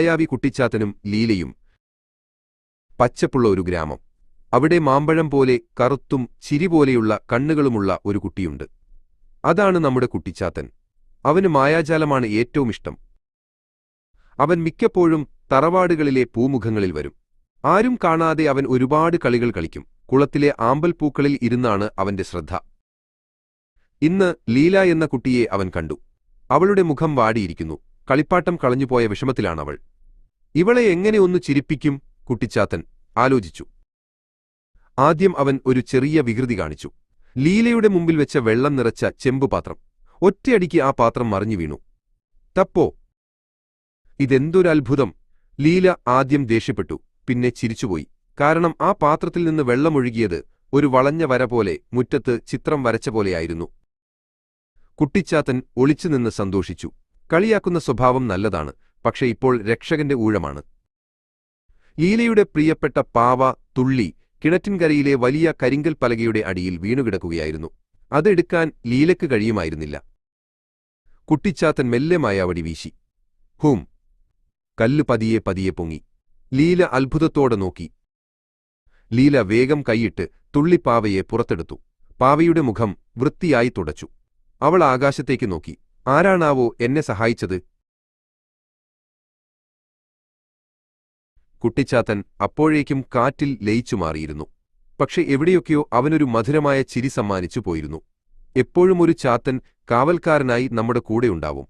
മായാവി കുട്ടിച്ചാത്തനും ലീലയും. പച്ചപ്പുള്ള ഒരു ഗ്രാമം. അവിടെ മാമ്പഴം പോലെ കറുത്തും ചിരിപോലെയുള്ള കണ്ണുകളുമുള്ള ഒരു കുട്ടിയുണ്ട്. അതാണ് നമ്മുടെ കുട്ടിച്ചാത്തൻ. അവന് മായാജാലമാണ് ഏറ്റവും ഇഷ്ടം. അവൻ മിക്കപ്പോഴും തറവാടുകളിലെ പൂമുഖങ്ങളിൽ വരും. ആരും കാണാതെ അവൻ ഒരുപാട് കളികൾ കളിക്കും. കുളത്തിലെ ആമ്പൽപ്പൂക്കളിൽ ഇരുന്നാണ് അവന്റെ ശ്രദ്ധ. ഇന്ന് ലീല എന്ന കുട്ടിയെ അവൻ കണ്ടു. അവളുടെ മുഖം വാടിയിരിക്കുന്നു. കളിപ്പാട്ടം കളഞ്ഞുപോയ വിഷമത്തിലാണവൾ. ഇവളെ എങ്ങനെ ഒന്ന് ചിരിപ്പിക്കും? കുട്ടിച്ചാത്തൻ ആലോചിച്ചു. ആദ്യം അവൻ ഒരു ചെറിയ വികൃതി കാണിച്ചു. ലീലയുടെ മുമ്പിൽ വെച്ച വെള്ളം നിറച്ച ചെമ്പുപാത്രം. ഒറ്റയടിക്ക് ആ പാത്രം മറിഞ്ഞു വീണു. തപ്പോ! ഇതെന്തൊരത്ഭുതം! ലീല ആദ്യം ദേഷ്യപ്പെട്ടു, പിന്നെ ചിരിച്ചുപോയി. കാരണം ആ പാത്രത്തിൽ നിന്ന് വെള്ളമൊഴുകിയത് ഒരു വളഞ്ഞ വര പോലെ മുറ്റത്ത് ചിത്രം വരച്ച പോലെയായിരുന്നു. കുട്ടിച്ചാത്തൻ ഒളിച്ചുനിന്ന് സന്തോഷിച്ചു. കളിയാക്കുന്ന സ്വഭാവം നല്ലതാണ്, പക്ഷെ ഇപ്പോൾ രക്ഷകന്റെ ഊഴമാണ്. ലീലയുടെ പ്രിയപ്പെട്ട പാവ തുള്ളി കിണറ്റിൻകരയിലെ വലിയ കരിങ്കൽ പലകയുടെ അടിയിൽ വീണുകിടക്കുകയായിരുന്നു. അതെടുക്കാൻ ലീലയ്ക്ക് കഴിയുമായിരുന്നില്ല. കുട്ടിച്ചാത്തൻ മെല്ലെ മായാവടി വീശി. ഹൂം! കല്ല് പതിയെ പതിയെ പൊങ്ങി. ലീല അത്ഭുതത്തോടെ നോക്കി. ലീല വേഗം കൈയിട്ട് തുള്ളിപ്പാവയെ പുറത്തെടുത്തു. പാവയുടെ മുഖം വൃത്തിയായി തുടച്ചു. അവൾ ആകാശത്തേക്ക് നോക്കി. ആരാണാവോ എന്നെ സഹായിച്ചത്? കുട്ടിച്ചാത്തൻ അപ്പോഴേക്കും കാറ്റിൽ ലയിച്ചു മാറിയിരുന്നു. പക്ഷെ എവിടെയൊക്കെയോ അവനൊരു മധുരമായ ചിരി സമ്മാനിച്ചു പോയിരുന്നു. എപ്പോഴും ഒരു ചാത്തൻ കാവൽക്കാരനായി നമ്മുടെ കൂടെയുണ്ടാവും.